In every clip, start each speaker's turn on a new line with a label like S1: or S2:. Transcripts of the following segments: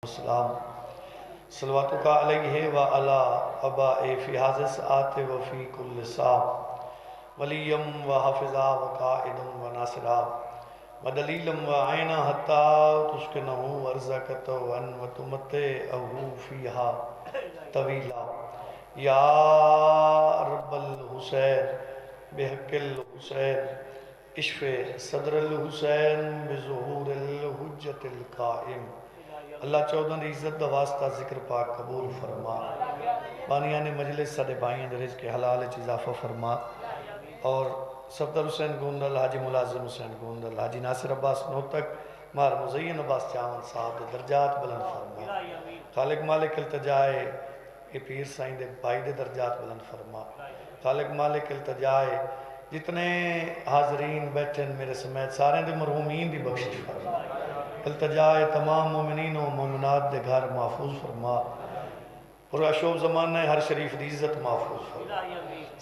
S1: السلام صلواتک علیہ وعلا اباء فی حاضر ساعت و فی کل ساع ولیم و حافظا و قائدم و ناصرا و دلیلم و عینا حتی تسکنہو ورزقت ون و تمتعہو فیہا طویلا یا رب الحسین بحق الحسین اشف صدر الحسین بظہور الحجت القائم۔ اللہ چودہ دی عزت دا واسطہ ذکر پاک قبول فرما، بانیان مجلس ساڈے بھائیاں دے رزق حلال وچ اضافہ فرما، اور صفدر حسین گوندل، حاجی ملازم حسین گوندل، حاجی ناصر عباس نوتک، مار مزین عباس چاون صاحب دے درجات بلند فرما۔ خالق مالک التجائے اے پیر سائیں دے بھائی دے درجات بلند فرما۔ خالق مالک التجائے جتنے حاضرین بیٹھے میرے سمیت سارے دے مرحومین دی بخشش فرما۔ التجائے تمام مومنین و مومنات دے گھر محفوظ فرما، اور اشوب زمانہ ہر شریف دی عزت محفوظ فرما،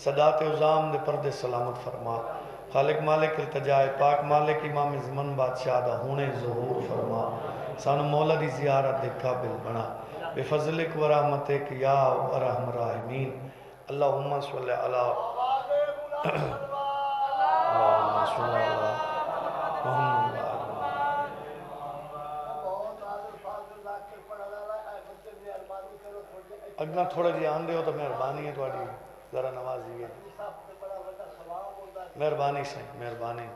S1: صدات عظام دے پردے سلامت فرما۔ خالق مالک التجائے پاک مالک امام زمن بادشاہ دا ہونے ظہور فرما، سانو مولا دی زیارت دے قابل بنا، بے فضلک و رحمتک یا ارحم الراحمین۔ اللہم صلی علی اللہم صلی علی محمد۔ اگنا تھوڑا جی آن دے ہو تو مہربانی ہے تھوڑی ذرا نوازی ہے، مہربانی سے مہربانی۔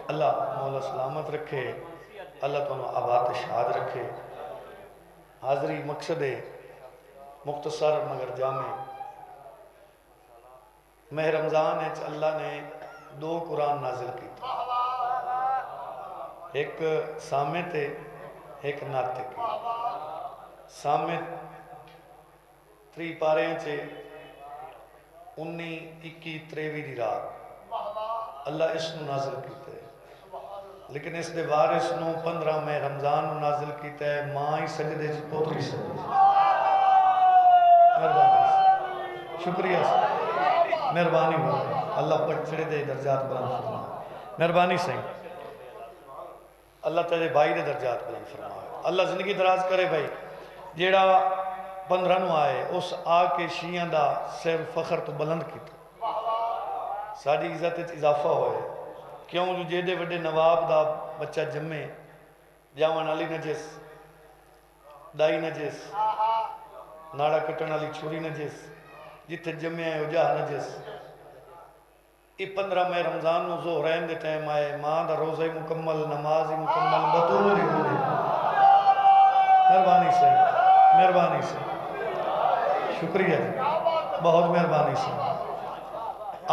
S1: اللہ مولا سلامت رکھے، اللہ تو آباد شاد رکھے۔ حاضری مقصد مختصر مگر جامع، ماہ رمضان ہے اللہ نے دو قرآن نازل کی، ایک سامت ہے ایک ناطق ہے۔ سامت 3 پارے چھے 19 21 23 دی رات اللہ اس نو نازل کیتا ہے، لیکن اس دے وارث نو 15 میں رمضان نو نازل کیتا ہے، ماں ہی سجدے چ پوتری سجدے چ۔ مہربانی سے شکریہ سے مہربانی بولے اللہ پڑھے دے درجات بلند فرما، مہربانی سے اللہ تیرے بھائی دے درجات بلند فرمائے، اللہ زندگی دراز کرے بھائی، جیڑا 15 نو آئے اس آ کے شیعہ دا سر فخر تو بلند کیتا، ساڑھی عزت اضافہ ہوئے، کیوں جو جیدے وڈے نواب دا بچہ جمعے، جاوان علی نجس، دائی نجس، ناڑا کٹن علی چھوری نجس، جتھے جمعے آئے اجاہ نجس۔ یہ 15 میں رمضان نو زہرین دے ٹائم آئے، ماں دا روزہ مکمل، نماز مکمل، بطول ہی ہوئے۔ مہربانی سے مہربانی سے شکریہ جی، بہت مہربانی سے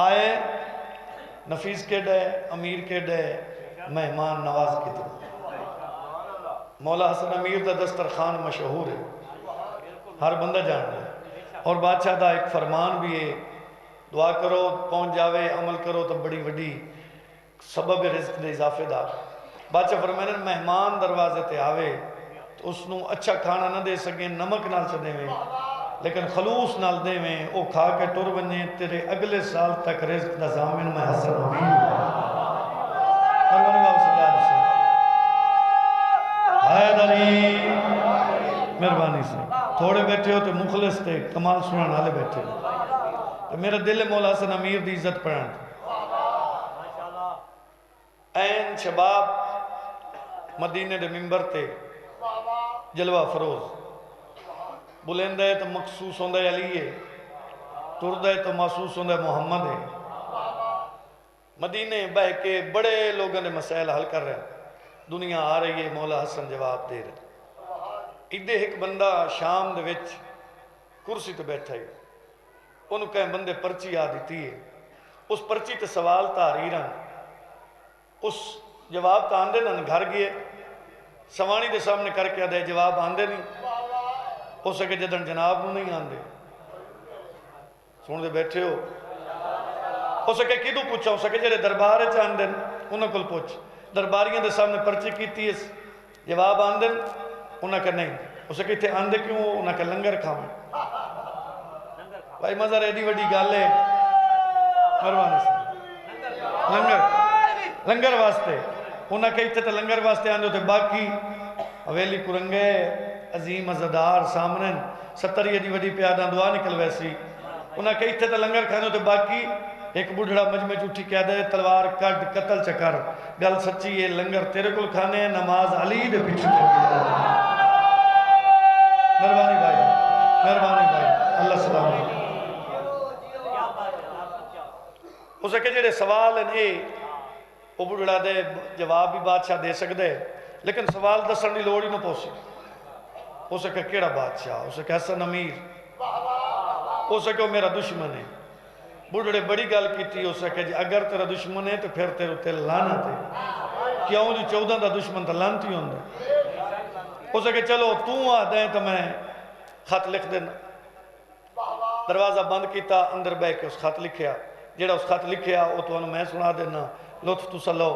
S1: آئے، نفیس کے ڈے امیر کے ڈے مہمان نواز کی طرح۔ مولا حسن امیر دا دسترخوان مشہور ہے، ہر بندہ جان ہے، اور بادشاہ دا ایک فرمان بھی ہے، دعا کرو پہنچ جاوے، عمل کرو تو بڑی وڈی سبب رزق دے اضافے دا۔ بادشاہ فرمائے مہمان دروازے تے آوے تو اس نو اچھا کھانا نہ دے سکیں، نمک نال سے دے میں، لیکن خلوص نال دے میں، او کھا کے ٹر بنے تیرے اگلے سال تک رزق دا ضامن میں حسن امیر مہربانی بابا صلی اللہ علیہ وسلم حیدری مہربانی سے تھوڑے بیٹھے ہو تو مخلص تے کمال سنان والے بیٹھے ہو، تو میرا دل مولا حسن امیر دی عزت پڑھن این شباب مدینے دے ممبر تے جلوہ فروز بلند ہے تو مخصوص ہوندہ علی ہے، ترد ہے تو محسوس ہوندہ محمد ہے۔ مدینے بہ کے بڑے لوگوں نے مسائل حل کر رہے ہیں، دنیا آ رہی ہے، مولا حسن جواب دے رہے۔ ادھے ایک بندہ شام دے وچ کرسی تے بیٹھا ہے، انہوں کہیں بندے پرچی آ دیتی ہے، اس پرچی تے سوال تحریران، اس جواب تا آندے نہ گھر گئے، سوانی دے سامنے کر کے آدھے جواب آندے نہیں، ہو سکے جدن جناب نو نہیں آندے، سن دے بیٹھے ہو سکے کدو پوچھا، ہو سکے جڑے دربار چاندے انہوں کل پوچھ، درباریاں دے سامنے پرچی کیتی ہے، جواب آندے انہوں کہ نہیں، ہو سکے تھے آندے کیوں انہوں کہ لنگر کھاؤں۔ بھائی مزہ ایڈی وڈی گالے مہربانی سے لنگر واسطے انہاں کہ اتنے لنگر واسطے آنے ہوتے باقی حویلی کرنگے عظیم عزدار سامنے 70 دی وڈی پیادہ دعا نکل ویسی انہاں کہ اتنے لنگر کھانے ہوتے باقی ایک بڑھڑا مجمع چوٹھی کہہ دے تلوار کٹ قتل چکر گل سچی یہ لنگر تیرے کل کھانے ہیں نماز علی دے پیچھے چلی مہربانی بھائی اللہ سلام اسے کہ جڑے سوال ہیں اے وہ بڑھڑا دے جواب بھی بادشاہ دے سکتے لیکن سوال دسن دی لوڑ ہی نہ پوسی اسے کہ کیڑا بادشاہ اسے کہ حسن امیر اسے کہ وہ میرا دشمن ہے بڑھڑے بڑی گل کی تھی اسے کہ اگر تیرا دشمن ہے تو پھر تیرے تے لعنت ہے کیوں جی 14 دا دشمن تو لعنتی ہوندا اسے کہ چلو تو آ دیں تو میں خط لکھ دینا دروازہ بند کیتا اندر بہ کے اس خط لکھیا جیڑا اس خط لکھیا وہ تو میں سنا دینا لطف تو سلو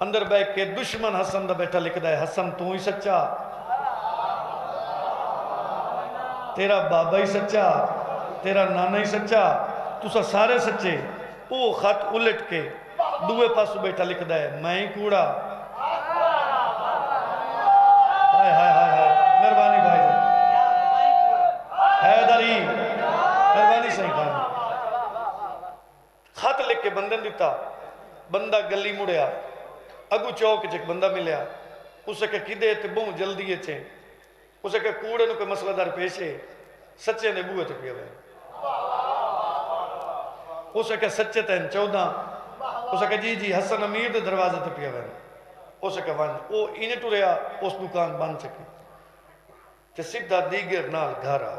S1: اندر بہ کے دشمن حسن دا بیٹھا لکھ ہے حسن تو ہی سچا تیرا بابا ہی سچا تیرا نانا ہی سچا تسا سارے سچے وہ خط الٹ کے دوے پاسو بیٹھا لکھ ہے میں ہی کوڑا ہائے ہائے ہائے ہائے مہربانی بھائی حیدری مہربانی صحیح خان خط لکھ کے بندن دیتا بندہ گلی مڑیا اگو چوک چک بندہ ملیا اسے کہ کدے تے بہوں جلدی چھے اسے کہ کوڑے نو کوئی مسئلہ دار پیشے سچے نے بوئے تے پیا ہوئے اسے کہ سچے تے 14 اسے کہ جی حسن امیر دے دروازے تے پیا ہوئے اسے کہ وان او انہیں ٹوریا اس دکان بند چکی تے سیدھا دیگر نال گھر آ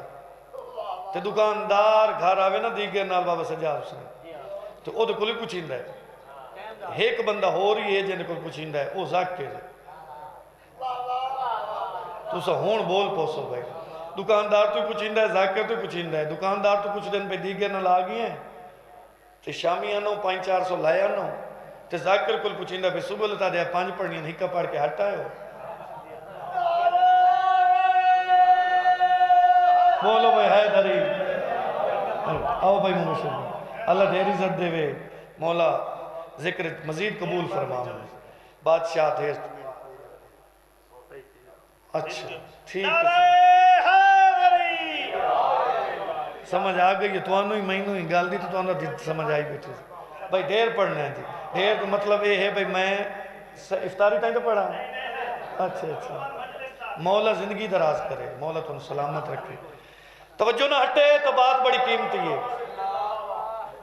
S1: تے دکاندار گھر آوے نا دیگر نال بابا سجا اس نے تو او دے کلی پوچھیندہ ہے ایک بندہ ہو رہی ہے جنہیں کوئی پوچھیندہ ہے او ذاکر ہے تو سا ہون بول پوسو بھائی دکاندار تو پوچھیندہ ہے ذاکر تو پوچھیندہ ہے دکاندار تو کچھ دن پہ دیگر نہ لاگی ہیں تے شامی آنو 500-400 لائے آنو تے ذاکر کل پوچھیندہ ہے صبح لتا دیا 5 پڑھنی ہیں ہکا پڑھ کے ہٹا ہے بولو بھائی حیدری آؤ بھائی مشہور اللہ دیر عزت دے وے مولا ذکر مزید قبول فرما بادشاہ دیر اچھا ٹھیک ہے سمجھ آ گئی تو آنو ہی مہینوں ہی گال دی تو آنو سمجھ آئی بیٹھے بھائی دیر پڑھنا ہے جی دیر کا مطلب یہ ہے بھائی میں افطاری تائیں تو پڑھا اچھا مولا زندگی دراز کرے مولا تو سلامت رکھے توجہ نہ ہٹے تو بات بڑی قیمتی ہے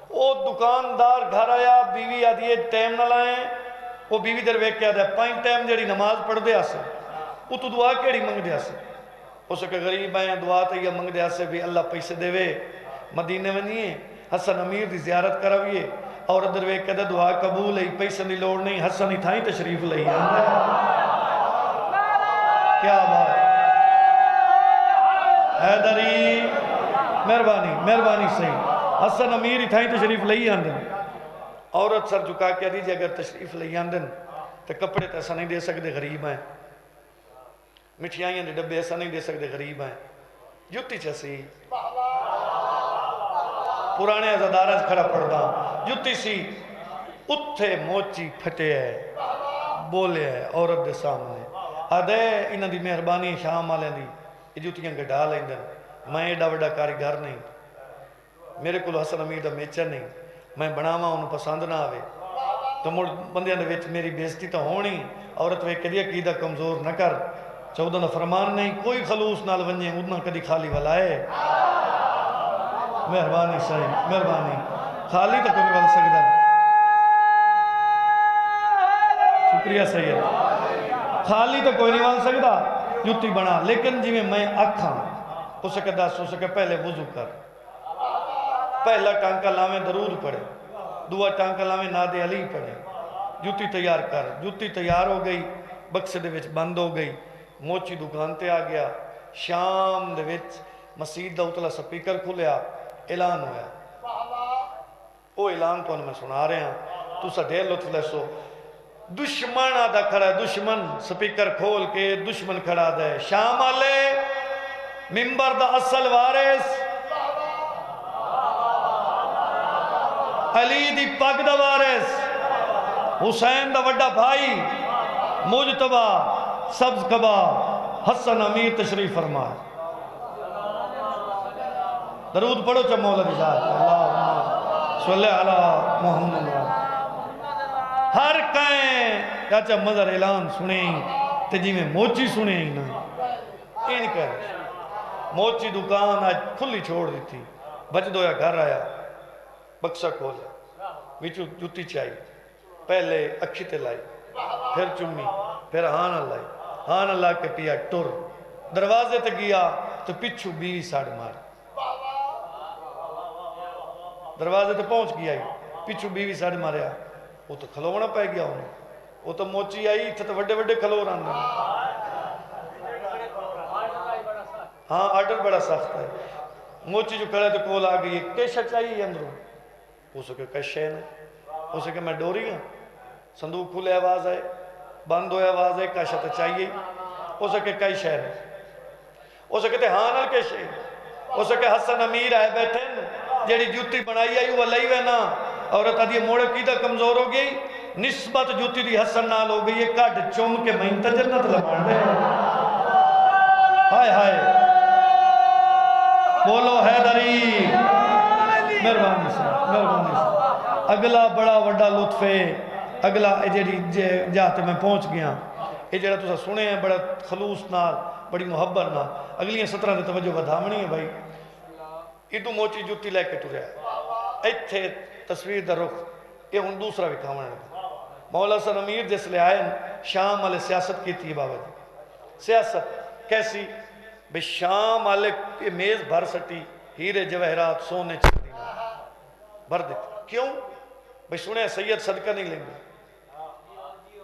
S1: وہ دکاندار گھر آیا بیوی آدھی ٹائم نہ لائیں وہ بیوی در ویک کیا دے 5 ٹائم جڑی نماز پڑھ دیا سے وہ تو دعا کیڑی منگ دیا سے اسے کہ غریب آئیں دعا تو یہ منگ دیا سے بھی اللہ پیسے دے وے مدینے میں نہیں ہے حسن امیر دی زیارت کرویے اور در ویک کیا دے دعا قبول ہے پیسے نہیں لوڑ نہیں حسن ہی تھائیں تشریف لئی کیا بات حیدری مہربانی صحیح حسن امیر ہی تھائیں تشریف لئی آندن عورت سر جھکا کے دیجئے اگر تشریف لئی آندن تو کپڑے تو ایسا نہیں دے سکتے غریب ہیں مٹھیائیاں دے ڈبے ایسا نہیں دے سکتے غریب ہیں جتی چسی پرانے عزدارہ کھڑا پڑھدا جتی سی اتھے موچی پھٹے ہے بولے ہے عورت دے سامنے آدھے انہ دی مہربانی شام آلیں دی یہ جتیاں گڈا لیں دن میں ایڈا وڈا کاریگر نہیں میرے کو حسن امیر دا میچر نہیں میں بناواں انہوں پسند نہ آوے تو مڑ بندیاں دے وچ میری بےزتی تو ہونی عورت وے کدی عقیدہ کمزور نہ کر 14 دا فرمان نہیں کوئی خلوص نال ونجے ادنا کدی خالی ولائے مہربانی صحیح مہربانی خالی تو کوئی ول سکدا شکریہ سید خالی تو کوئی نہیں ول سکدا جتی بنا لیکن جی میں آکھاں اسے کہ دس اسے کہ پہلے وضو کر پہلا ٹانکا لاویں درود پڑھے دعا ٹانکا لاویں ناد علی پڑھے جتی تیار کر جتی تیار ہو گئی بکسے دے وچ بند ہو گئی موچی دکان تے آ گیا شام دے وچ مسجد دا اتلا سپیکر کھلیا اعلان ہویا وہ اعلان تو میں سنا رہے ہیں تو سا ڈھیر لطف لسو دشمن آدھا کھڑا ہے دشمن سپیکر کھول کے دشمن کھڑا دے شام آلے ممبر دا اصل وارث علی دی پگ دا وارث حسین دا وڈا بھائی مجتبہ سبز قبا حسن امیر تشریف فرمائے. درود پڑھو چا مولا دی ذات اللہم صلی علی محمد. ہر کہیں چاچا مظہر اعلان سنیں تے جی میں موچی سنیں ہی نا این کہہ موچی دکان آج کھلی چھوڑ دی تھی. بچ دویا گھر آیا بکسہ کھولا ویچو جوتی چاہی پہلے اکھی تے لائی پھر چمی پھر ہان اللہ کے پیا ٹر دروازے تے گیا تو پچھو بیوی ساڑھ مار دروازے تے پہنچ گیا پچھو بیوی ساڑھ ماریا وہ تو کھلونا پہ گیا انہیں وہ تو موچی آئی تھے تو وڈے وڈے کھلو راندے. ہاں آرڈر بڑا سخت ہے. موچی جو کھڑے تو کول آگئی کیشہ چاہیے اندروں ہو سکے کیشہ ہے ہو سکے میں ڈوری ہوں صندوق کھولے آواز آئے بند ہوئے آواز آئے کیشہ تو چاہیے ہو سکے کیشہ ہے ہو سکے ہاں نال کیشہ ہو سکے حسن امیر آئے بیٹھے جیڑی جوتی بنائی آئی وہ لئی وے نا عورت آدھی موڑے قیدہ کمزور ہو گئی نسبت جوتی دی حسن نال ہو گئی یہ کٹ چوم کے مہنتہ جنت لمان دے. ہائے ہائے بولو حیدری مہربانی سے اگلا بڑا وڈا لطف ہے. اگلا جیڑی جاتے میں پہنچ گیا یہ جڑا تسا سنے ہیں بڑا خلوص نال بڑی محبت نال اگلیاں 17 دے توجہ بدھامنی ہے بھائی. ادو موچی جوتی لے کے ٹریا ایتھے تصویر دا رخ یہ ہن دوسرا بھی کھاونا ہے. مولا حسن امیر جس لے آئے شام والے سیاست کی تھی بابا جی. سیاست کیسی بے شام والے میز بھر سٹی ہیرے جواہرات سونے چاندی بھر دیتی. کیوں بھئی سنے سید صدقہ نہیں لیں گے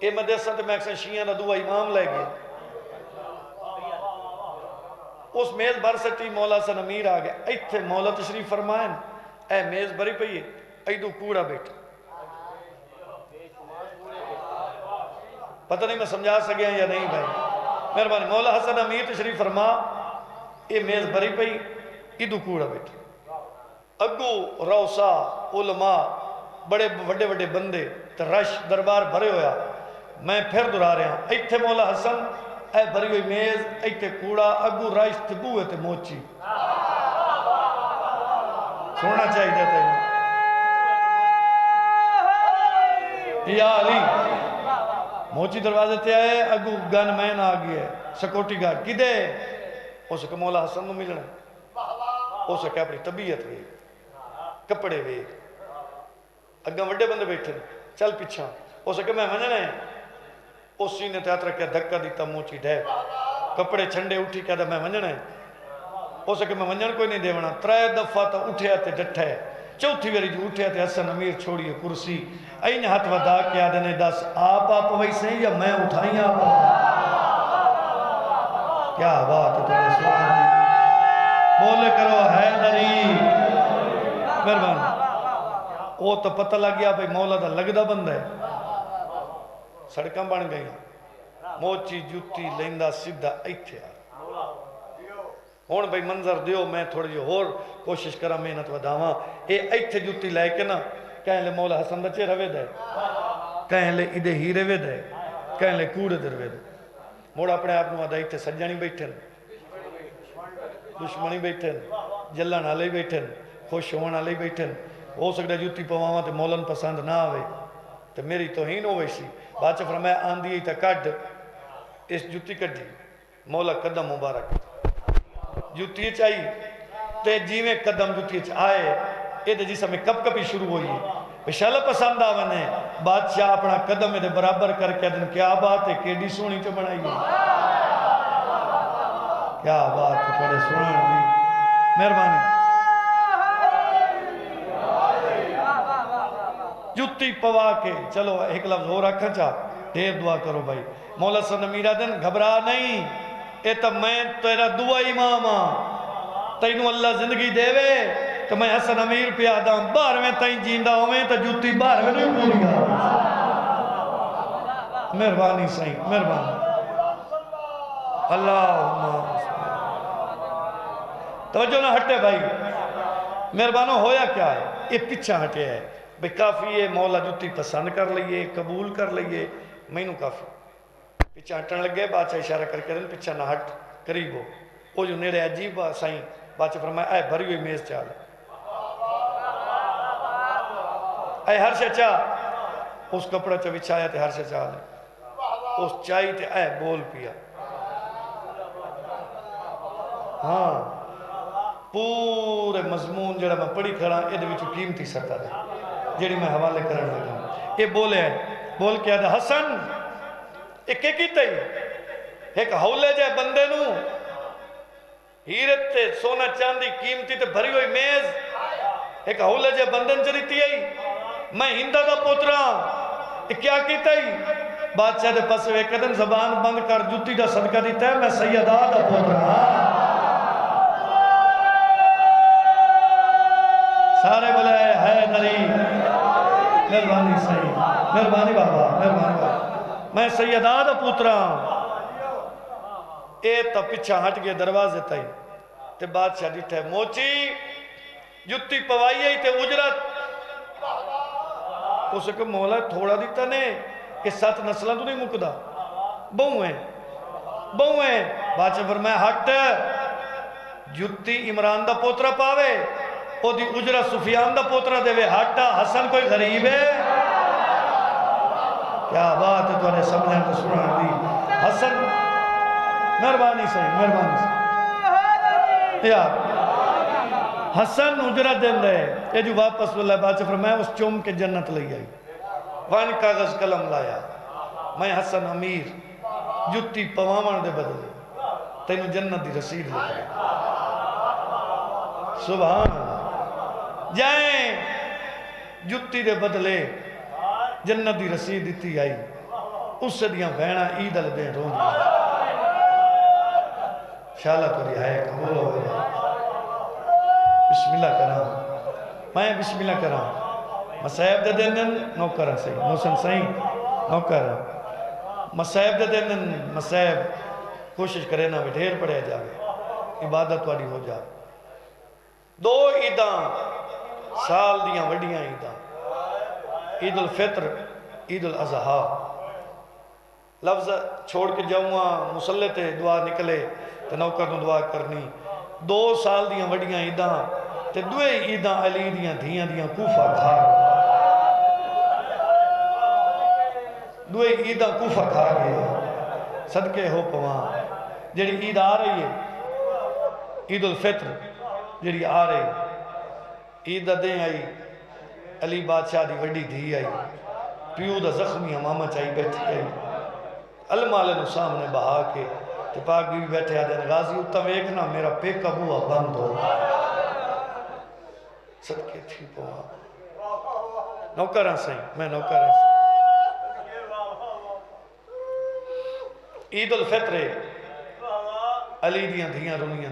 S1: اے مدرسہ تے میں اکثر شیعہ نہ دعا امام لے گئے اس میز بھر سٹی. مولا حسن امیر آ گیا ایتھے مولا تشریف فرمائیں اے میز بھری پئی ایدو کوڑا بیٹھا پتہ نہیں میں سمجھا سکیا یا نہیں بھائی مہربانی. مولا حسن امیر تشریف فرما اے میز بھری پئی ایدو کوڑا بیٹھا اگو روسا علماء بڑے وڈے وڈے بندے رش دربار بھرے ہویا. میں پھر دورا رہا ہوں ایتھے مولا حسن اے بھری ہوئی میز ایتھے کوڑا اگو رش تے بوئے تے موچی سننا چاہیے دیتے ہیں یا علی موچی دروازے تے آئے اگو گن مین آ گیا سکوٹی گارڈ کی دے ہو سکے مولا حسن نو ملنا ہو سکے اپنی طبیعت وے کپڑے وے اگاں وڈے بندے بیٹھے چل پیچھا ہو سکے میں مننا ہے اسی نے تیاتر کیا دھکا دیتا موچی ڈھے کپڑے چھنڈے اٹھی کیا دا میں مننا ہے ہو سکے میں منجن کوئی نہیں دیونا 3 دفعہ تا اٹھیا تے ڈٹھے چوتھی ویری جو اٹھیا تے حسن امیر چھوڑیے کرسی این ہاتھ ودا کیا دنے دس آپ ویسے یا میں اٹھائیں آپ کیا بات ہے تمہیں سوال بولے کرو حیدری مہربان وہ تو پتہ لگ گیا بھئی مولا دا لگدہ بند ہے سڑکاں بن گئی موچی جوتی لیندہ سدھا ایتھے آ ہون بھئی منظر دیو میں تھوڑی جو اور کوشش کرا محنت وداواں اے ایتھے جوتی لے کے نا کہیں لے مولا حسن دا چہرہ وے دے کہیں لے ادھے ہیرے وے دے کہیں لے کوڑے در وے دے موڑا اپنے آپ نو ایتھے سجانی بیٹھن دشمنی بیٹھن جلن آلے بیٹھن خوش ہون آلے بیٹھن ہو سکتا جوتی پواواں تے مولن پسند نہ آوے تے میری توہین ہوئے سی بادشاہ فرمایا آندھی تا کڈ اس جوتی کڈی مولا قدم مبارک جوتی چاہیے تے جیویں قدم جوتی آئے اے دے جیسا میں کب کبھی شروع ہوئی بشالہ پسند آونے بادشاہ اپنا قدم دے برابر کر کے دن کیا بات ہے کیڈی سونی تو بنائی کیا بات ہے تھوڑے سنان دی مہربانی جوتی پوا کے چلو ایک لفظ ہو رکھا چاہ دیر دعا کرو بھائی مولا حسن امیر دن گھبرا نہیں اے تب میں تیرا دعا امام تینو اللہ زندگی دے وے تو میں حسن امیر پہ آدھا بار میں تین جیندہ ہوئے تو جوتی بار میں نہیں پوری گا مہربانی صحیح مہربانی اللہم توجہ نہ ہٹے بھائی مہربانوں ہویا کیا ہے یہ پیچھا ہٹے ہے بھئی کافی ہے، مولا جتی پسند کر لئیے، قبول کر لئیے، میں نو کافی پیچھا ہٹن لگے، بادشاہ اشارہ کر کے دن پیچھا نہ ہٹ قریب ہو، وہ جو نیڑے عجیب سائیں بادشاہ فرمایا اے بھری ہوئی میز چال اے ہر شے چاہ اس کپڑا چا بچھایا تے ہر شے چال اس چاہی تے اے بول پیا ہاں پورے مضمون جڑا میں پڑھی کھڑا یہ وچوں قیمتی ستا دے جڑی میں حوالے کرن لگا یہ بولے بول کے آدھا حسن ایک کیتا ہی ایک ہولے جے بندے نو ہیرت تے سونا چاندی قیمتی تے بھری ہوئی میز ایک ہولے جے بندن چریتی ہے میں ہندہ دا پوترا یہ کیا کیتا ہی بادشاہ دے پس ایک قدم زبان بند کر جتی دا صدقہ دیتا ہے میں سیدہ دا پوترا سارے بولے ہے نری مہربانی صحیح مہربانی بابا مہربانی بابا میں سیدہ دا پوترا اے تا پچھا ہٹ گئے دروازے تائی تے بادشاہ دیتا ہے موچی جتی پوائی ہے تے اجرت اسے کہ مولا تھوڑا دیتا نے کہ 7 نسلہ تو نہیں مکدہ بہویں بادشاہ فرمایا ہٹ جتی عمران دا پوترا پاوے او دی اجرت سفیان دا پوترا دے وے ہٹا حسن کوئی غریب ہے کیا بات ہے تو انہیں سمجھیں تو سنان دی حسن مہربانی صحیح مہربانی صحیح یا حسن اجرت دیں دے یہ جو واپس اللہ بادشاہ فرمایا اس چوم کے جنت لئی آئی وان کاغذ قلم لایا میں حسن امیر جتی پوامان دے بدلے تینو جنت دی رسید لے سبحان اللہ جائیں جتی دے بدلے جنت دی رسید دیتی آئی اس سے دیاں بہنہ عید الدین رون شاءاللہ تو رہائے قبول ہو گیا بسم اللہ کرام میں بسم اللہ کرام مسائب دے دینن نوکرہ صحیح موسن صحیح نوکرہ مسائب دے دینن مسائب کوشش کرے نہ ڈھیر پڑے جاوے عبادت والی ہو جا 2 عیداں سال دیاں وڈیاں عیداں عید الفطر عید الاضحیٰ لفظ چھوڑ کے جاؤں مسلح تے دعا نکلے تے نوکر نو دعا کرنی 2 سال دیاں وڈیاں عیداں تے 2 عیداں علی دیاں دھیاں دیاں کوفہ کھا 2 عیداں کوفہ کھا گئے صدقے ہو پوان جڑی عید آ رہی ہے عید الفطر جڑی آ رہی عید دیں آئی علی بادشاہ دی وڈی دھی آئی پیو دا زخمی امامہ چاہی بیٹھی آئی المالے نو سامنے بہا کے تے پاک بھی بیٹھے آدھے غازی اتھا ویکھنا میرا پیکا بوا بند ہو صدقے تھی پوا نوکرہ سہیں میں نوکرہ سہیں عید الفطر علی دیاں دھیاں رونیاں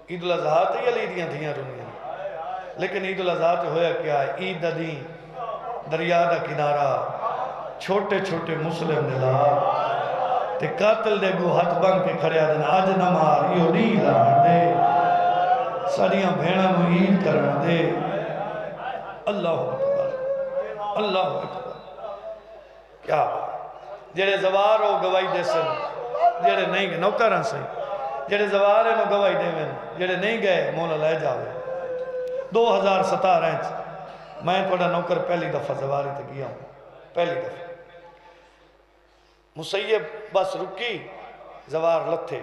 S1: عید الاضحیٰ تے علی دیاں دھیاں رونیاں لیکن عید الاضحیٰ تے ہویا کیا ہے عید دا دین دریا دا کنارہ چھوٹے چھوٹے مسلم نلا تے قاتل دے گو ہاتھ بن کے کھڑے آدھن آج نمار یہ نہیں لان دے ساڑیاں بھیڑا نو عید کرن دے اللہ اکبر اللہ اکبر کیا جڑے زوار ہو گواہی دے سن جڑے نہیں گئے نوکران سے جڑے زوار ہیں گواہی دے میں جڑے نہیں گئے مولا لے جاوے 2017 میں تھوڑا نوکر پہلی دفعہ زواری تے گیا ہوں پہلی دفعہ مسیب بس رکی زوار لتھے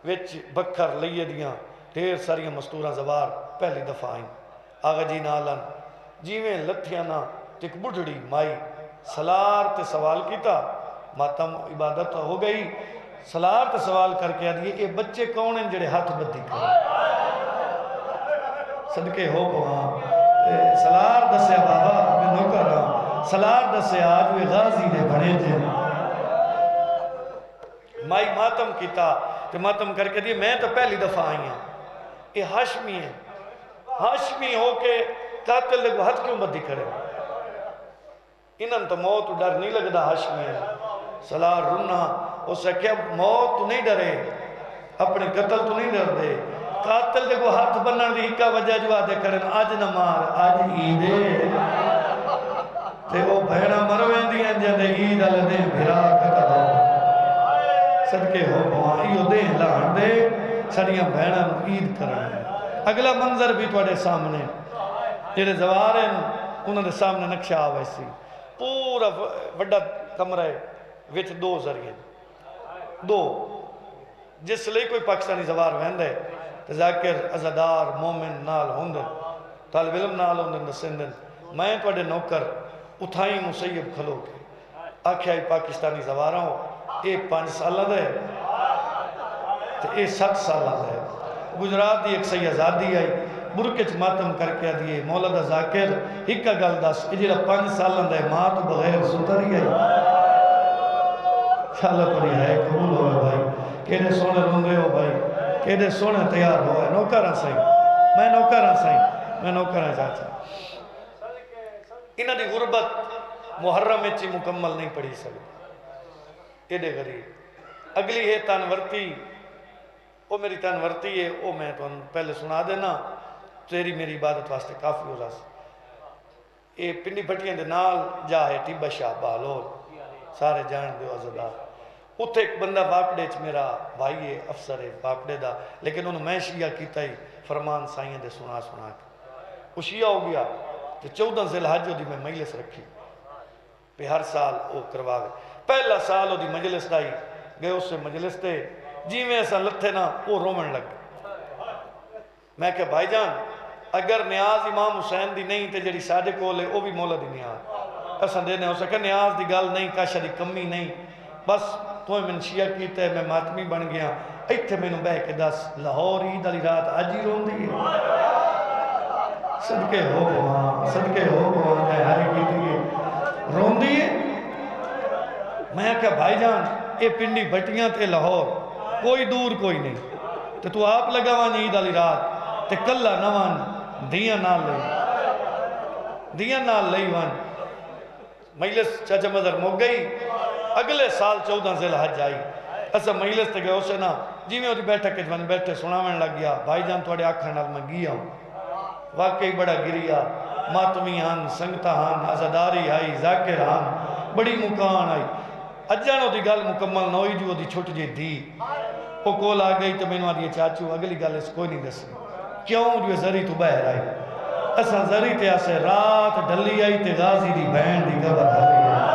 S1: وچ بکھر لئیے دیاں ڈھیر ساریاں مستوراں زوار پہلی دفعہ آئیں آغا جی نالن جیویں لتھیاں نا تک بڑھڑی مائی سلار تے سوال کیتا ماتم عبادت ہو گئی سلار تے سوال کر کے آدھئے اے بچے کون ہیں جڑے ہاتھ بدھی کریں صدقے ہو وہاں سلار دسے بابا میں نوکر رہا سلار دسے آج وہ غازی نے بڑے تھے مائی ماتم کیتا تو ماتم کر کے دیئے میں تو پہلی دفعہ آئی ہوں یہ ہاشمی ہے ہاشمی ہو کے قاتل لگو ہاتھ کیوں بدھی کرے انہاں تو موت ڈر نہیں لگدا ہاشمی ہے سلار رنا اس سے کیا موت تو نہیں ڈرے اپنے قتل تو نہیں ڈر دے قاتل دے کو ہاتھ بنن دی ہکا وجہ جو آدھے کرن آج نہ مار آج عیدے تے وہ بہنہ مرویں دیاں جاندے عید علی دے بھرا قتل ہو صدقے ہو بہائیو دے لان دے سڑیاں بہنہ عید کرنے اگلا منظر بھی توڑے سامنے جیڑے زوار ہیں انہوں نے سامنے نقشہ آوے سی پورا وڈا کمرہ ہے وچ دو ذریعے دو جس لئے کوئی پاکستانی زوار ویندے ذاکر عزدار مومن نال ہوندن طالب علم نال ہوندن دسندن میں توڑے نوکر اتھائی مسیب کھلو کے آکھیائی پاکستانی زوارہ ہو اے 5 سالہ دے اے 7 سالہ دے گجرات دی ایک سیازادی آئی برکچ ماتم کر کے دیئے مولا دا ذاکر ہکا گل دس اجیرہ 5 سالہ دے ماں تو بغیر ستری آئی شاءاللہ پڑی ہے قبول ہوئے بھائی کیڑے سونے روندے ہو بھائی کیڑے سونے تیار ہوئے نوکران سائیں میں نوکران چاہتا انہاں دی غربت محرم اچھی مکمل نہیں پڑھی سکتی ایڈے غریب اگلی ہے تانورتی وہ میری تانورتی ہے وہ میں تو پہلے سنا دینا تیری میری عبادت واسطے کافی ہو رہا یہ پنڈی بھٹیاں دے نال جا ہے ٹیبہ شاہ بالور سارے جان دیو عزدار اتھے ایک بندہ واپڈے چ میرا بھائی ہے افسر ہے واپڈے دا لیکن انہوں میں شیعہ کیتا ہی فرمان سائیں دے سنا کے وہ شیعہ ہو گیا تو 14 ذی الحج دی میں مجلس رکھی پہ ہر سال وہ کرواوے پہلا سال وہ دی مجلس دائی گئے اس سے مجلس تے جی میں ایسا لتھے نا وہ رومن لگ میں کہ بھائی جان اگر نیاز امام حسین دی نہیں تے جڑی ساڑے کو لے وہ بھی مولا دی نیاز ایسا دینے ہو سکے نیاز دی گال نہیں کاشا دی کمی نہیں بس تو میں شیعہ کیتا ہے میں ماتمی بن گیا ایتھے میں نے بہ کے دس لاہور عید علی رات آج ہی رون دی صدقے ہو وہاں میں ہاری کی دیئے رون دیئے میں کہا بھائی جان اے پنڈی بھٹیاں تے لاہور کوئی دور کوئی نہیں تو آپ لگا وان عید علی رات تے کلہ نوان دیاں نال لئی وان مجلس چاچا مدر مو گئی اگلے سال 14 ذی الحج آئی ایسا مجلس تے گئے اسے نا جی میں ہوتی بیٹھا کہ جوانی بیٹھے سناویں لگ گیا بھائی جان توڑے آکھا نال میں گیا ہوں واقعی بڑا گریا ماتمی ہان سنگتا ہان عزداری آئی ذاکر ہان بڑی مکان آئی اجانو دی گل مکمل نوئی جو دی چھوٹ جی دی وہ کول آ گئی تو میں نے آدھی چاچو اگلی گل اس کوئی نہیں دس کیوں جو زری تو بہر آئی ایسا زری تے آسے رات ڈلی آئی تے غازی دی بہن دی گبر ڈلی آئی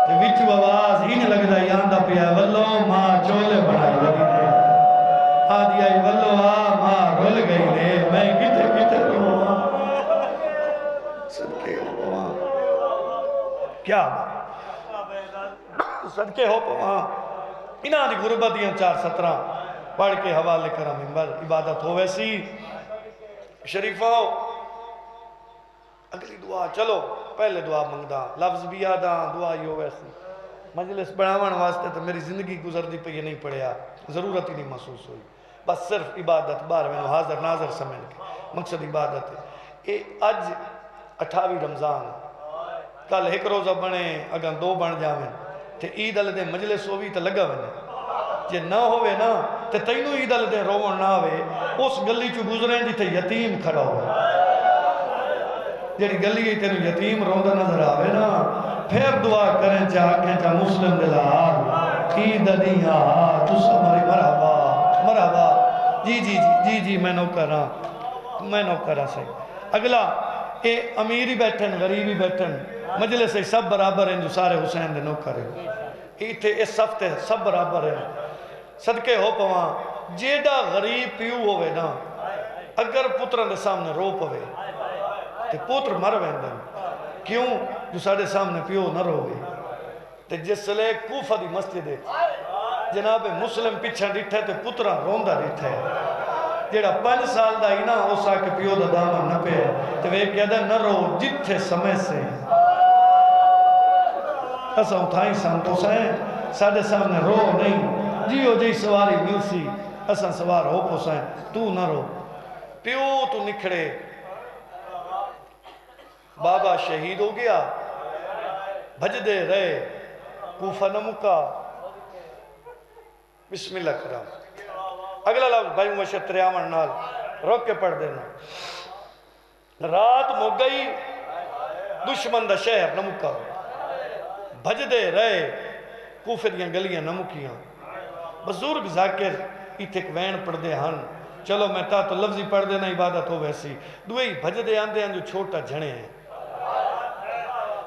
S1: تے وچو آواز ہی نہیں لگ دا یاندہ پیا واللو ماں چولے بڑھائی لگی دے آدھی آئی واللو ماں رول گئی لے میں کتے رو صدقے ہو وہاں کیا صدقے ہو وہاں انہاں دی غربتیاں 4-17 پڑھ کے حوالے کرا ممبر عبادت ہو ویسی شریفہ اگلی دعا چلو پہلے دعا منگدا لفظ بھی آدھا دعا ہی ہو ویسی مجلس بڑھاوان واسطے تو میری زندگی گزر دی پہ یہ نہیں پڑھیا ضرورت ہی نہیں محسوس ہوئی بس صرف عبادت بار میں حاضر ناظر سمجھ کے مقصد عبادت ہے یہ اج 28 رمضان کل ایک روزہ بنے اگر 2 بن جاویں تے عید علی دے مجلس ہوئی تو لگا ونے جے نہ ہوئے نا تے تینوں عید علی دے روون نہ ہوئے اس گلی چو گزریں جی یتیم کھڑا ہوئے جیڑی گلی ہے تینوں یتیم روندہ نظر آوے نا پھر دعا کریں چاہ مسلم دلال عید علی تُس ہماری مرحبا جی میں نوکرہ سے اگلا اے امیری بیٹھن غریبی بیٹھن مجلس سے سب برابر ہیں جو سارے حسین دے نوکر ہیں ایتھے اس ہفتے سب برابر ہیں صدقے ہو پوان جیڑا غریب پیو ہوئے نا اگر پتران دے سامنے رو پوے تے پتر مر ویندن کیوں جو سارے سامنے پیو نہ روے تے جس لے کوفہ دی مسجد ہے جناب مسلم پیچھا ڈٹھے تے پتران روندہ ڈٹھے جیڑا 5 سال دا ہی نا ہو سا کہ پیو دا دامن نہ پہ تے وہ کہہ دے نہ رو جتھے سمے سے ایسا اتھائی سانتو سائیں ساڑھے سامنے رو نہیں جیو جی سواری ملسی ایسا سوار ہو پوسائیں تو نہ رو پیو تو نکھڑے بابا شہید ہو گیا بھج دے رہے کوفہ نہ مکا بسم اللہ کرام اگلا لفظ بھائی مبشر تریامن نال روک کے پڑھ دینا. رات مک گئی دشمن دا شہر نہ مکا بھج دے رہے کوفے دیاں گلیاں نہ مکیاں. بزرگ ذاکر ایتھے وین پڑھ دے ہن. چلو میں تا تو لفظی پڑھ دینا عبادت ہو ویسی. دوئی بھج دے آندے ہیں جو چھوٹا جھنے ہیں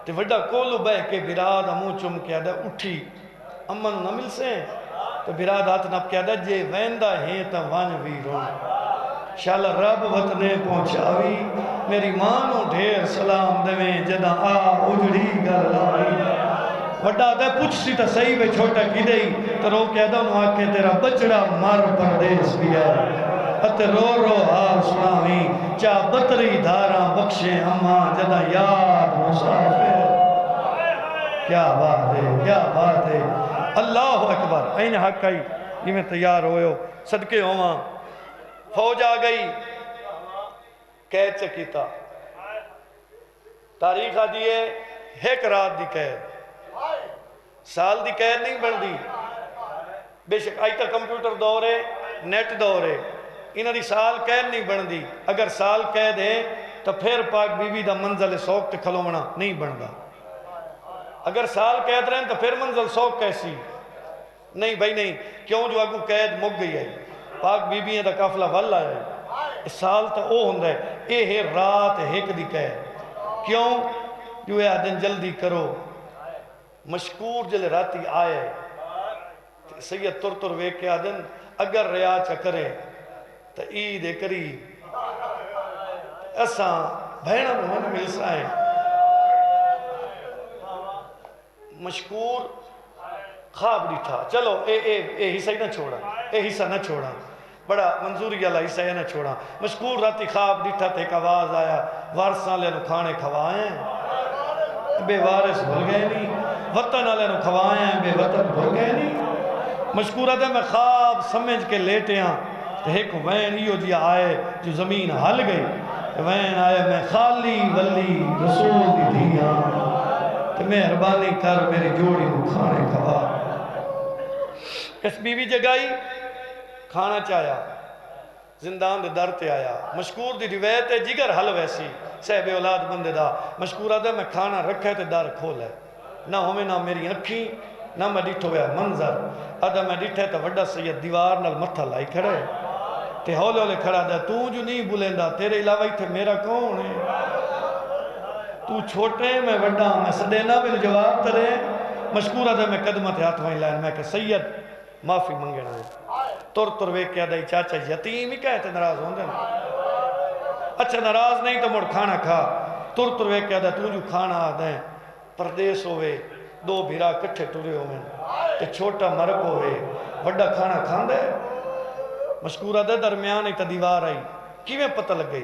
S1: تے وڈا کولو بہ کے براد منہ چم کے آدھا اٹھی امن نہ مل سے تو براد ہاتھ نپ کے آدھا جے ویندہ ہیں تا وان بھی رون. شالا رب وطنے پہنچاوی میری مانو ڈھیر سلام دویں جدہ آ اجڑی گل لائی. وڈا آدھا پوچھ سی تا صحیح بے چھوٹا کی دئی تو رو کے آدھا انہوں آکے تیرا بچڑا مر پردیس بھی ہے اتے رو رو حال سناویں چاہ بطری دھاراں بخشے اماں جدہ یاد مسافر. کیا بات ہے کیا بات ہے. اللہ اکبر. این حق آئی یہ میں تیار ہوئے ہو صدقے ہواں. فوج آ گئی قید چکیتا تاریخ آ دیئے ایک رات دی قید سال دی قید نہیں بن دی. بے شک آئی تا کمپیوٹر دور ہے نیٹ دور ہے انہاں دی سال قید نہیں بن دی. اگر سال قید ہے تو پھر پاک بی بی دا منزل سوک تے کھلومنا نہیں بن دا. اگر سال قید رہن تو پھر منزل سوک کیسی نہیں بھائی نہیں. کیوں جو اگو قید مک گئی ہے پاک بی بییں دا قافلہ وال آیا ہے سال تا او ہندہ ہے اے ہے رات ایک دی قید. کیوں جو اے آدن جلدی کرو. مشکور جلے راتی آئے سید تر تر ویک کے آدن اگر ریا چکرے تا عید کری اساں بھیڑا مہن مل سائیں. مشکور خواب نہیں تھا. چلو اے حصہ ہی نہ چھوڑا اے حصہ نہ چھوڑا بڑا منظوری اللہ حصہ نہ چھوڑا. مشکور راتی خواب نہیں تھا تو ایک آواز آیا وارثاں لے نو کھانے کھوائیں بے وارث بھول گئے نہیں وطن والے نو کھوائیں بے وطن بھول گئے نہیں. مشکور آدھے میں خواب سمجھ کے لیٹے ہاں تو ایک وین ایو جی آئے جو زمین ہل گئی. وین آئے میں خالی ولی رسول دی دھیاں تو مہربانی کر میری جوڑی کو کھانے کھوا. اس بیوی جگائی کھانا چاہیا زندان دے در تے آیا. مشکور دی روایت ہے جگر حل ویسی صاحب اولاد بندے دا. مشکور آدھے میں کھانا رکھے تے در کھول ہے نہ ہوئے نہ میری اکھی نہ میں ڈیٹھو ہویا منظر. آدھا میں ڈیٹھے تا وڈا سید دیوار نال متھا لائی کھڑے تے ہولے ہولے کھڑا دا تو جو نہیں بولیندا تیرے علاوہ ہی تھے میرا کون ہے. تو چھوٹے میں وڈا میں سدینا میں جواب ترے. مشکور آدھے میں قدمت ہاتھ وہیں لائن میں کہ سید معافی منگنا ہے. تر تر ویک کیا دائی چاچا یتیم ہی کہتے ناراض ہوں گے اچھا ناراض نہیں تو مڑ کھانا کھا. تر تر ویک کیا دا تو جو کھانا آدھیں پردیس ہوئے دو بھیرا کٹھے ٹورے ہوئے تے چھوٹا مرک ہوئے وڈا کھانا کھان دے. مشکور آدھے درمیان ایک دیوار آئی کیویں پتہ لگ گئی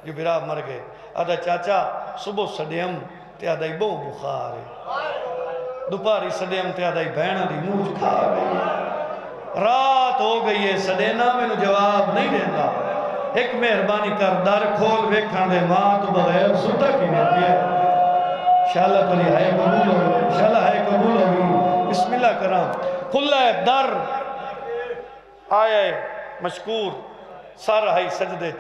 S1: جو بھیرا مر گئے. آدھا چاچا صبح سڈیم تے آدھا بہو بخار ہے دوپہری سڈیم تے آدھا بہنا دی موچ کھا گئی رات ہو گئی ہے سڈینا میں جواب نہیں دیتا. ایک مہربانی کر در کھول ویکھن دے ماں تو بغیر ستا کی نہیں ہے. شاءاللہ تو ہے قبول ہوئی انشاءاللہ ہے قبول ہوئی. بسم اللہ کرام کھلا ہے در آیا ہے مشکور سارا ہی سجدے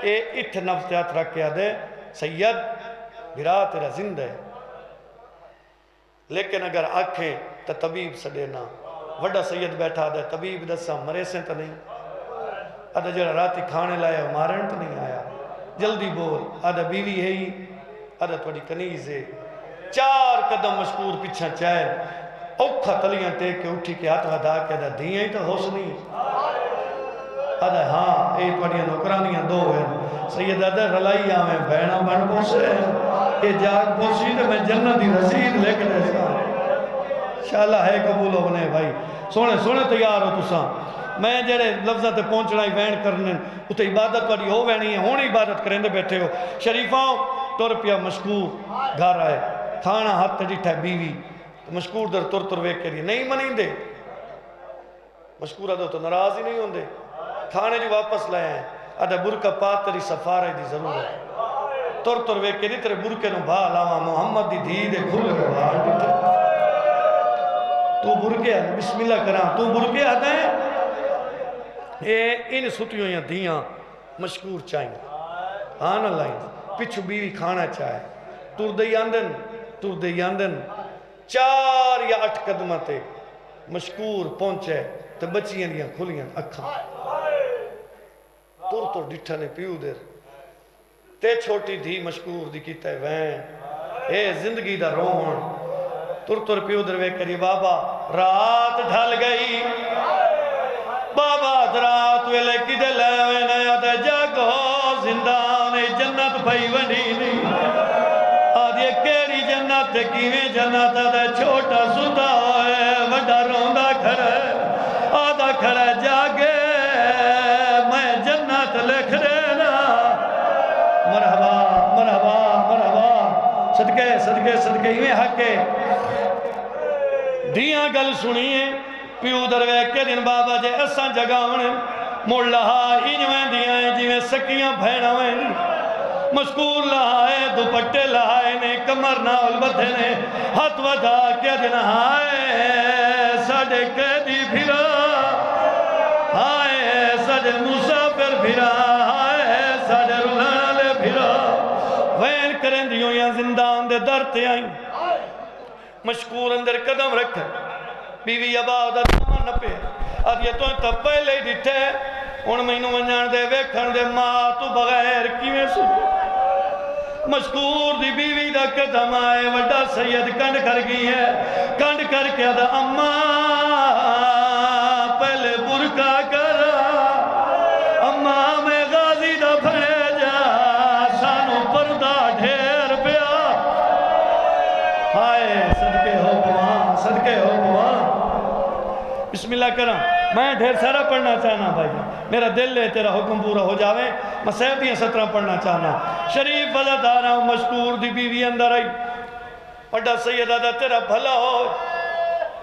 S1: اے اتھ نفس ہاتھ رکھ کے آدھے سید بھرا تیرا زندہ ہے لیکن اگر آنکھیں تو طبیب سڈینا. وڈا سید بیٹھا دے طبیب دسا مرے سے تو نہیں. آدھا جڑا راتی کھانے لایا مارن تو نہیں آیا جلدی بول. آدھا بیوی ہے ہی آدھا تھوڑی کنیز ہے. 4 قدم مشکور پیچھا چاہے اوکھا تلیاں ٹیک کے اٹھی کے ہاتھ ودا کے آدھا دیاں ہی تو حسنی. آدھا ہاں اے تھوڑیاں نوکرانیاں 2 ہیں. سید آدھا رلائی آمیں بہنا بن پوسے اے جاگ پوسی تو میں جنت دی رسید لے کے دے سا. انشاءاللہ ہے قبول ہونے بھائی. سونے سونے تیار ہو تساں. میں جڑے لفظہ تے پہنچنا ہی وین کرنے اتے عبادت والی ہو وینی ہے ہون عبادت کریں دے بیٹھے ہو. شریفاں تر پیا مشکور گھر آئے کھانا ہاتھ ڈٹھا بیوی مشکور در تر تر ویک کے لیے نہیں منیں دے. مشکور آدھو تو ناراض ہی نہیں ہوں دے. کھانے جو واپس لائے ہیں آدھا برکہ پات تری سفارہ دی ضرورت. تر تر ویک کے لیے تیرے برکے نو بھا لاواں محمد دی دھی دے کھل روار ڈٹھے تو برکے بسم اللہ کراں تو برکے آدھے اے ان ستیوں یا دیاں مشکور چاہیں آن لائن پچھو بیوی کھانا چاہے تر دے یاندن 4 یا 8 قدمہ تے مشکور پہنچے تے بچیاں دیاں کھلیاں اکھاں تر ڈٹھا نے پیو دیر تے چھوٹی دھی مشکور دی کیتا ہے وین اے زندگی دا رون تر پیو در وے کری بابا رات ڈھل گئی بابا رات ویلے کدے لے وینا تے جاگو زندان جنت بھائی ونڈی نہیں آدھے کیڑی جنت کیویں جنت تے چھوٹا ستا ہوئے وڈا روندا کھڑا آدھا کھڑا جاگے میں جنت لکھ دینا مرحبا مرحبا مرحبا صدقے صدقے صدقے ہمیں حق ہے دیاں گل سنیے پیو دروے کے دن بابا جے ایسا جگاونے موڑ لہا انجویں دیاں ہیں جویں سکیاں بھینویں مشکور لہائے دوپٹے لہائے نے کمر ناول بدھے نے ہاتھ ودا کے دن ہائے ساڑے قیدی بھیرا ہائے ساڑے مسافر بھیرا ہائے ساڑے رلانا لے بھیرا وین کریں دیوں یا زندان دے درتے آئیں مشکور اندر قدم رکھے بیوی ابا دا دامن نہ پہ اب یہ تو پہلے ہی ڈٹھے ان مہینوں منجان دے ویکھن دے ماں تو بغیر کیویں سکو مشکور دی بیوی دا قدم آئے وڈا سید کنڈ کر گئی ہے کنڈ کر کے دا اماں پہلے برکا کرا اماں میں غازی دا بھنے جا سانو پردہ ڈھیر پیا ہائے صدقے ہو گواں صدقے ہو گواں بسم اللہ کرم میں ڈھیر سارا پڑھنا چاہنا بھائی میرا دل ہے تیرا حکم پورا ہو جاوے میں سیدیاں 17 پڑھنا چاہنا شریف وزادارہ مشکور دی بیوی اندر آئی وڈا سیدہ دا تیرا بھلا ہو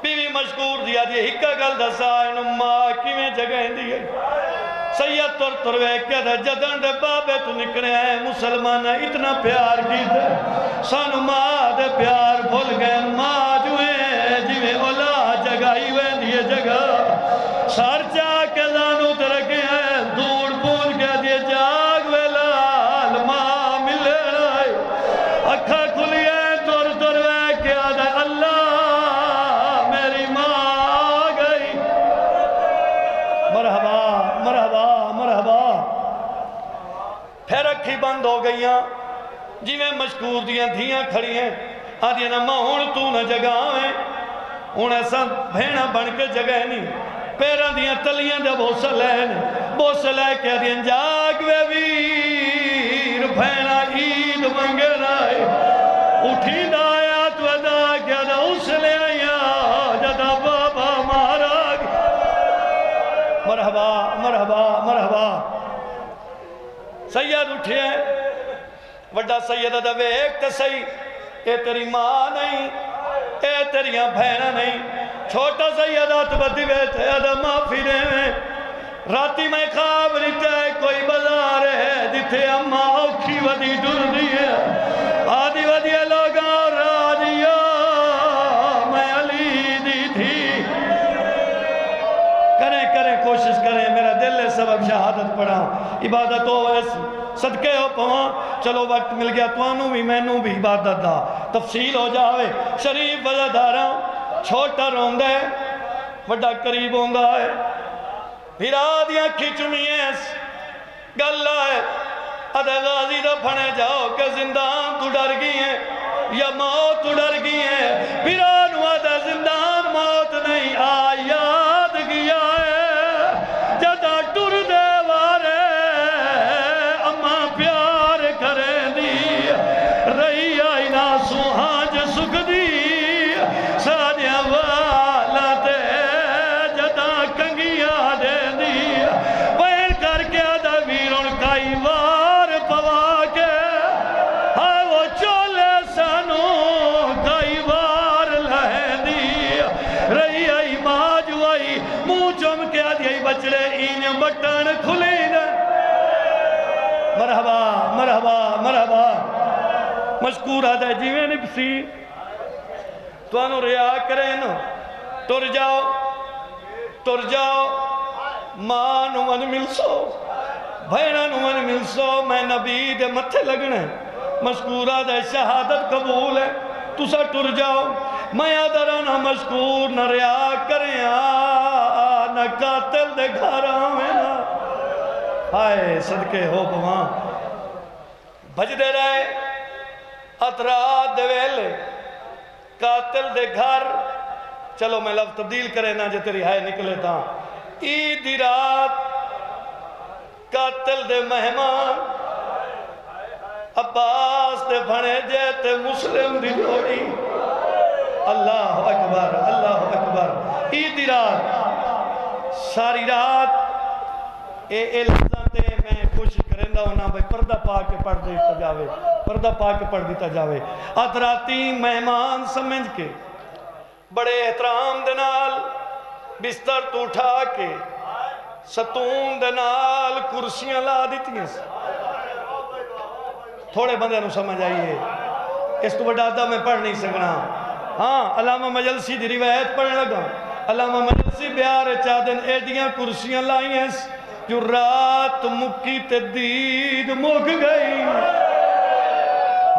S1: بیوی مشکور دیا دی ہکا گل دسا انہوں ماں کی میں جگہ دی ہے سید تر وے کیا دا جدن دے بابے تو نکڑے ہیں مسلمان اتنا پیار کی دے سانو ماں دے پیار بھول گئے ماں جو ہیں جویں اولا جگائی وے دیئے جگہ سار چاہ کے زانو ترکے ہیں دور پون کے دیئے جاگ وے لال ماں ملے رائے اکھا کھلیے تر وے کیا دا اللہ میری ماں آگئی مرحبا مرحبا مرحبا پھر اکھی بند ہو گئیاں جی میں مشکور دیاں دھیاں کھڑی ہیں آدھیا نا ماں ہون تو نہ جگہ آویں ہون ایسا بھینا بن کے جگہ نہیں پیران دیاں تلیاں دے بوسہ لے کے دیاں جاگ وے ویر بھینا عید منگے رائے اٹھی دایات ودا کیا دا اس لے آیا جدا بابا مہاراج مرحبا مرحبا مرحبا سید اٹھے وڈا سید دا وے ایک تسائی اے تیری ماں نہیں اے تیریاں بھینا نہیں چھوٹا سیدات بدی بیٹھے ادا معافی دے میں راتی میں خواب لیتے کوئی بازار ہے جتے اماں اوکھی ودی ڈر دی ہے آدھی ودی لوگاں رادیا میں علی دی تھی کریں کوشش کریں میرا دل ہے سبب شہادت پڑھا عبادت ہو صدقے ہو پہاں چلو وقت مل گیا توانو بھی میں نو بھی عبادت دا تفصیل ہو جاوے شریف وزادارہ چھوٹا روندہ ہے وڈا قریب ہوندہ ہے بھیرا دیاں کھچنی ہے گلہ ہے ادھے غازی دا پھنے جاؤ کہ زندان تو ڈر گئی ہے یا موت تو ڈر گئی ہے بھیرا نو ادھے زندان موت نہیں آیاد گیا ہے جدا ٹر دے وارے اماں پیار کریں دی رہی آئی نا سوہاں جو سکھ دی سادیاں والا تے جدا کنگیاں دے دی وین کر کے آدھا ویرون کائی وار پوا کے ہاں وہ چولے سانو کائی وار لہیں دی رہی آئی ماں جو آئی منہ چوم کے آدھی آئی بچڑے این بٹن کھلی دے مرحبا مرحبا مرحبا مشکور آدھا جیویں نپسی تو انہوں ریا کریں تر جاؤ ماں نو من مل سو بھینا نو من مل سو میں نبی دے متھے لگنا ہے مشکورہ دے شہادت قبول ہے تسا ٹر جاؤ میں آدھرانا مشکور نہ ریا کریں نہ قاتل دے گھر آویں نا ہائے صدقے ہو بواں بھج دے رہے اترات دے ویلے قاتل دے گھر چلو میں لفظ تبدیل کرے نا جے تیری ہائے نکلے تھا عید دی رات قاتل دے مہمان عباس دے بھنے جیتے مسلم دی جوڑی اللہ اکبر عید دی رات ساری رات اے لفظاں تے میں کوشش کرندہ ہونا بھئی پردہ پا کے پڑھ دیتا جاوے پردہ پا کے پڑھ دیتا جاوے اتراتی مہمان سمجھ کے بڑے احترام دنال بستر تو اٹھا کے ستون دنال کرسیاں لا دیتی ہیں تھوڑے بندے نو سمجھ آئیے اس تو بڑھاتا میں پڑھ نہیں سکنا ہاں علامہ مجلسی دی روایت پڑھنے لگا علامہ مجلسی بیار چادن ایڈیاں کرسیاں لائیں ہیں جو رات مکی تے دید مک گئی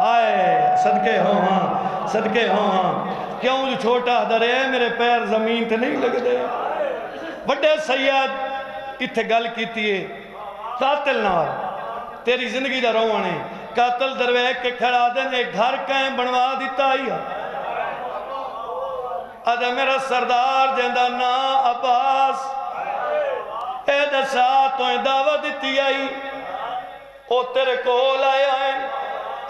S1: آئے صدقے ہوں ہاں کیوں جو چھوٹا درے میرے پیر زمین تے نہیں لگ دے بڑے سید اتھے گل کیتی ہے قاتل نار تیری زندگی دا روانے قاتل درویک کے کھڑا دیں ایک گھر کہیں بنوا دیتا ہی آدھے میرا سردار جندہ نا عباس اے دسا تو دعوت دیتی آئی او تیرے کول آیا ہے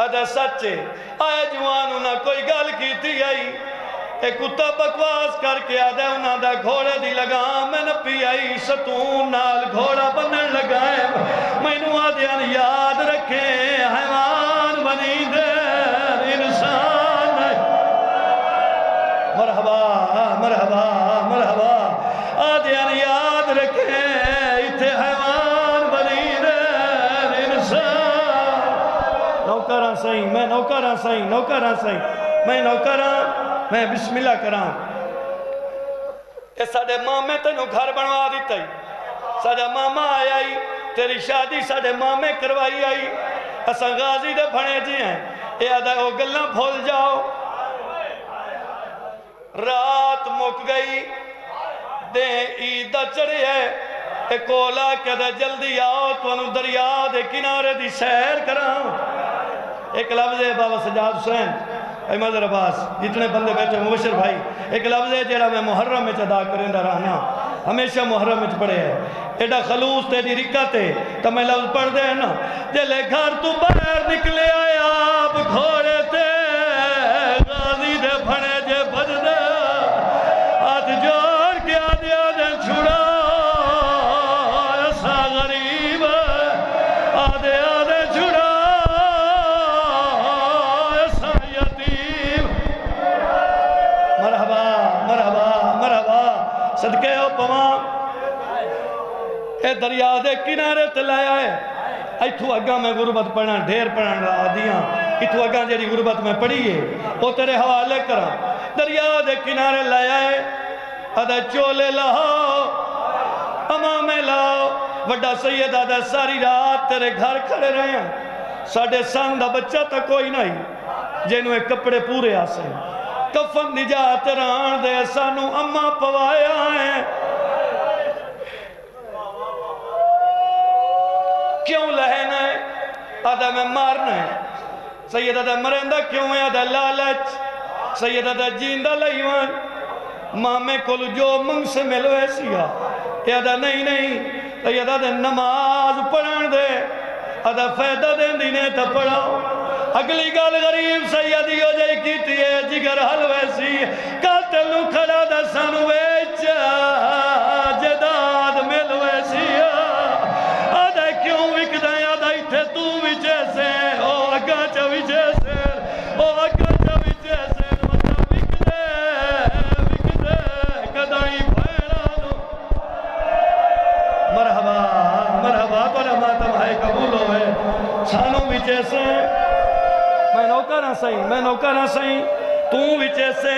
S1: آدھے سچے آئے جوانوں نہ کوئی گل کیتی آئی ایک کتا بکواس کر کے آدھے انہاں دا گھوڑے دی لگام میں نپی آئی ستون نال گھوڑا بنن لگائے میں نو آدھیان یاد رکھے حیوان بنی دیر انسان مرحبا آدھیان یاد رکھے اتھے حیوان بنی دیر انسان نوکران سائیں میں نوکران میں بسم اللہ کرام اے ساڑے مامے تینوں گھر بنوا دیتا ہی ساڑا ماما آیا ہی تیری شادی ساڑے مامے کروائی آئی اسا غازی دے بھنے جی ہیں اے آدھا او گلنا بھول جاؤ رات مک گئی دے عیدہ چڑھی ہے اے کولا کہ دے جلدی آؤ تو انہوں دریا دے کنارے دی سیر کراؤ ایک لفظ ہے بابا سجاد حسین احمد عباس جتنے بندے بیٹھے مبشر بھائی ایک لفظ ہے جیڑا میں محرم میں چدا کریں دا رہنا ہمیشہ محرم میں پڑھے ہے ایڈا خلوص تیری رکت ہے تو میں لفظ پڑھ دے نا جلے گھر تو باہر نکلے آئے آپ گھوڑے تے غازی دے بھنے جے بھج دے ہاتھ جوڑ کے آدھے چھڑا ایسا غریب آدھے چھڑا صدقے ہو پواں اے دریا دے کنارے تلایا ہے ایتھو اگاں میں غربت پڑھنا ڈھیر پڑھنا رہا دیاں ایتھو اگاں جیڑی غربت میں پڑھی ہے وہ تیرے حوالے کرا دریا دے کنارے لایا ہے ادھا چولے لاؤ امامے لاؤ وڈا سید آدھا ساری رات تیرے گھر کھڑے رہے ہیں ساڑھے سان دا بچہ تا کوئی نہیں جنہوں ایک کپڑے پورے آسے ہیں کفن نجات ران دے سانو اممہ پوایا ہے کیوں لہنا ہے آدھا میں مارنا ہے سید آدھا مرندہ کیوں ہے آدھا لالچ سید آدھا جیندہ لئیوان مامے کل جو منگ سے ملوے سیا آدھا نہیں سید آدھا نماز پڑھان دے آدھا فیدہ دیں دینے تا پڑھاؤ اگلی گال غریب سیدی ہو جائے کیتی ہے جگر حلوے سی قاتل نو کھڑا دا سانو ویچا جداد ملوے سی آدھا کیوں وک دائیں آدھا ایتھے تو وچے سے او اگا چا وچے سے مطلب وک دے کدائیں بھیڑا نو مرحبا توڑا ماتم ہے قبول ہوئے سانو وچے سے میں نوکرہ سائیں تو وچے سے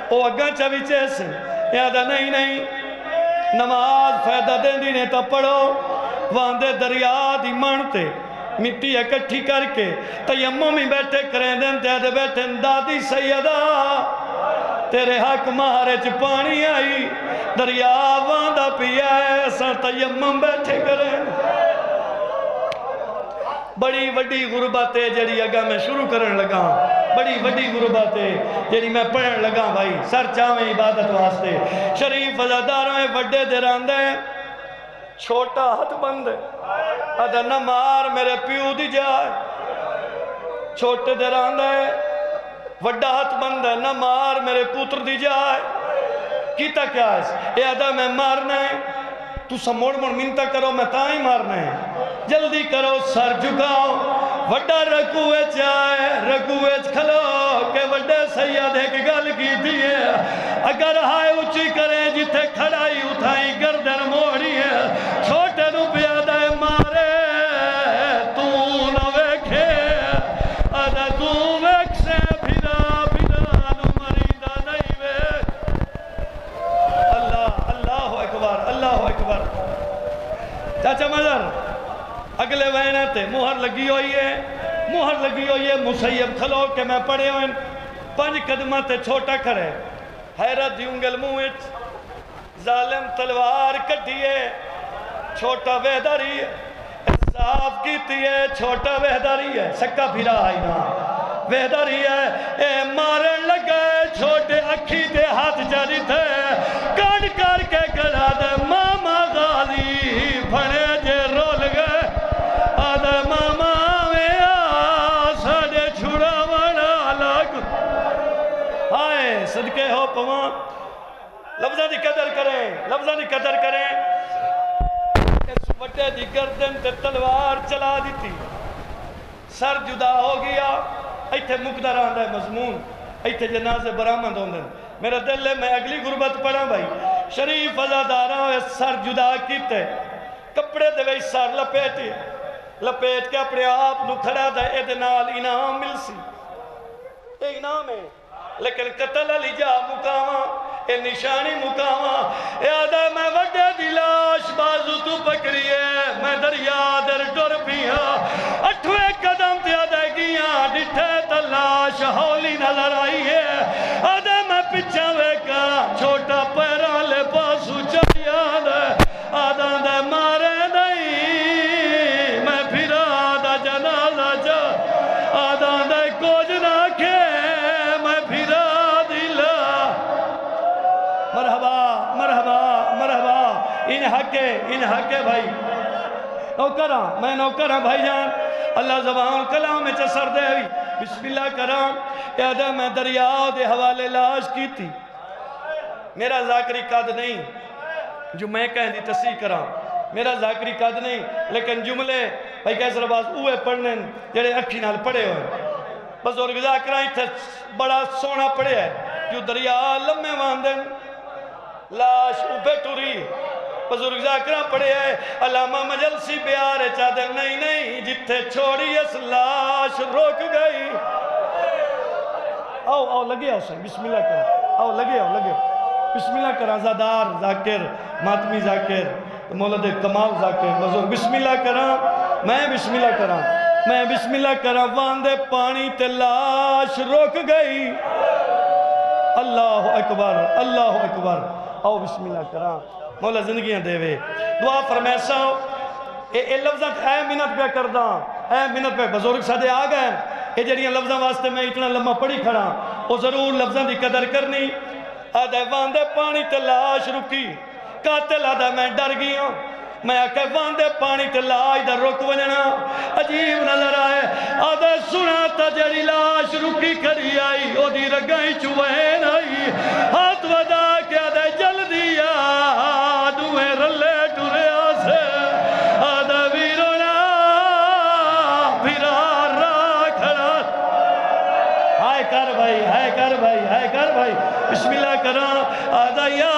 S1: او اگاں چا وچے سے یادہ نہیں نماز فائدہ دیندی نے تو پڑھو واندے دریا دی منتے مٹی اکٹھی کر کے تیمم ہی بیٹھے کریں دیں تے بیٹھے دادی سیدہ تیرے حق مہارے چ پانی آئی دریا واندہ پیا ہے سا تیمم بیٹھے کریں بڑی وڈی غربت ہے جڑی اگا میں شروع کرن لگا بڑی وڈی غربت ہے جڑی میں پڑھن لگا بھائی سر چاویں عبادت واسطے شریف وزاداراں وڈے دراندے چھوٹا ہاتھ بند ادا نہ مار میرے پیو دی جائے چھوٹے دراندے وڈا ہاتھ بند ہے نہ مار میرے پوتر دی جائے کیتا کیا ہے اے ادا میں مارنا ہے تو سا موڑ منتہ کرو میں تائیں مارنا ہے جلدی کرو سر جھکاؤ وڈا رکوے چاہے رکوے کھلو کہ وڈے سیادے کی گل کی دیئے اگر ہائے اچھی کریں جتے کھڑائی اٹھائی گردن موڑی ہے چھوٹے نو پیادہ مارے تو نہ ویکھے ادا تو ویکھ سے بھیرا بھیرا نو مریدہ نہیں ویکھ اللہ اکبر اللہ اکبر چاچا مدر اگلے وینے تے مہر لگی ہوئی ہے مسیب کھلو کہ میں پڑھے ہوئے 5 قدمہ تے چھوٹا کرے حیرت دیونگل مویت ظالم تلوار کٹیے چھوٹا ویداری ہے صاف کیتی ہے چھوٹا ویداری ہے سکا پھرا آئی نا ویداری ہے اے مارن لگے چھوٹے اکھی دے ہاتھ جاری تھے کڑ کر کے گلا دے ماما غازی پھڑے جے رول گئے آدھے ماما میں ساڑے چھوڑا وڑا لگ آئے صدقے ہو پوان لفظہ دی قدر کریں اس وٹے دی گردن تے تلوار چلا دیتی سر جدا ہو گیا ایتھے مقدر آندہ ہے مضمون ایتھے جنازے برآمد ہوندے میرا دل ہے میں اگلی غربت پڑھا بھائی شریف ازاداراں ہوئے سر جدا کیتے کپڑے دے وہی سر لپیٹ کے اپنے آپ نو کھڑا دے اے دنال انعام مل سی اے انعام ہے لیکن قتل علی جا مقامہ اے نشانی مقامہ اے آدھا میں وڈے دلاش بازو تو پکڑیے میں دریا در ڈر پیا 8ویں قدم تے آدھا گیا ڈٹھے تلاش ہولی نظر آئی ہے آدھا میں پچھا ویکا چھوٹا پیرا لے پاسو چاہیا دے آدھا دے مارے نہیں میں پھر آدھا جنازہ جا آدھا دے کوج نہ کھے میں پھر دلا مرحبا مرحبا مرحبا ان حق ہے بھائی نوکران میں نوکران بھائی جان اللہ زبان کلام میں چسر دے ہوئی بسم اللہ کرام یادہ میں دریاؤ دے حوالے لاش کی تھی میرا ذاکری قد نہیں جو میں کہیں دی تصحیح کرام میرا ذاکری قد نہیں لیکن جملے بھائی کیسر باز اوے پڑھنے جڑے اکھی نال پڑھے ہوئے بزرگ ذاکرائیں تھے بڑا سونا پڑھے ہے جو دریا لمحے واندن لاش اوپے ٹوری بزرگ ذاکرہ پڑھے ہے علامہ مجلسی بیارے چادر نہیں جتھے چھوڑی اس لاش روک گئی آؤ لگے آؤ سر بسم اللہ کریں آؤ لگے بسم اللہ کریں زادار ذاکر ماتمی ذاکر مولد کمال ذاکر بزرگ بسم اللہ کریں میں بسم اللہ کریں واندے پانی تے لاش روک گئی اللہ اکبر آؤ بسم اللہ کریں مولا زندگیاں دے وے دعا فرمیسا اے لفظات اے منت پہ کرداں اے منت پہ بزرگ سادے آ گئے اے جڑیاں لفظاں واسطے میں اتنا لمحہ پڑھی کھڑا او ضرور لفظاں دی قدر کرنی آدھے واندے پانی تے لاش رکی قاتل آدھے میں ڈر گیا میں آکے واندے پانی تے لاش در رک ونجنا عجیب نظر آئے آدھے سنا تا جڑی لاش رکی کھڑی آئی او دی رگائیں چوہین آئی ہاتھ ودا کے آدھے جل دیا دوئے رلے ٹورے آسے آدھے ویرونا پھرار را کھڑا ہائے کر بھائی بسم اللہ کرا آدھے یا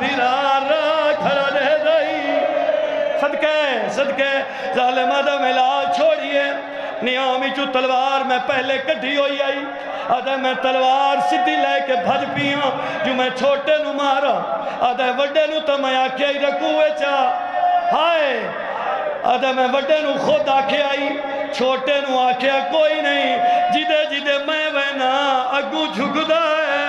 S1: پھرار را کھڑا دے دائی صدقے ظالم آدھے ملا چھوڑیے نیامی چو تلوار میں پہلے کٹھی ہوئی آئی آدھے میں تلوار سدھی لے کے بھج پیاں جو میں چھوٹے نو مارا آدھے وڈے نو تو میں آکھے ہی رکوے چا ہائے آدھے میں وڈے نو خود آکھے آئی چھوٹے نو آکھے کوئی نہیں جدے جدے میں وینا اگو جھکدا ہے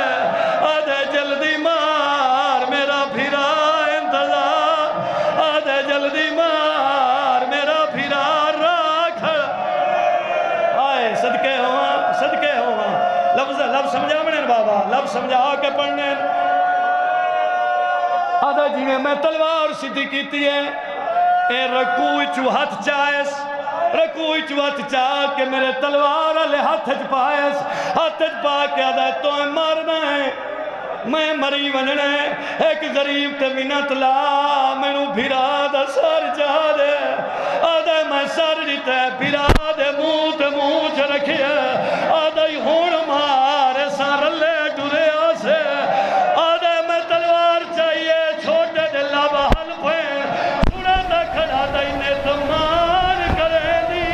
S1: آدھے جلدی مار میرا پھرا انتظار آدھے جلدی مار میرا پھرا راکھ آئے صدقے ہوا لفظ سمجھا منین بابا لفظ سمجھا کے پڑھنے آدھا جی میں تلوار سیدھی کیتی ہے اے رکوع چو ہاتھ چاہیس رکوع چو ہاتھ چاہ کے میرے تلوار والے ہاتھ پائیس ہاتھ پا کے آدھا تو مارنا ہے میں مری وننے ایک غریب تے منت لا میں نو بھیرا دا سر جا دے آدھا میں سر جیتے بھیرا دے منہ چ رکھے آدھا ہی ہون مارے سار لے ڈرے آسے آدھا میں تلوار چاہیے چھوٹے دے لب حل پہ چھوڑا دا کھڑا دا انہیں تمہار کرے دی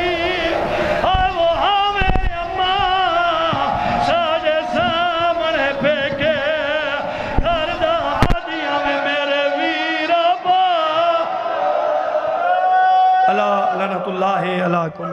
S1: آئے وہ ہمیں اماں ساجے سامنے پھیکے گھر دا آدیاں میں میرے ویرہ با اللہ لعنت اللہ علیکم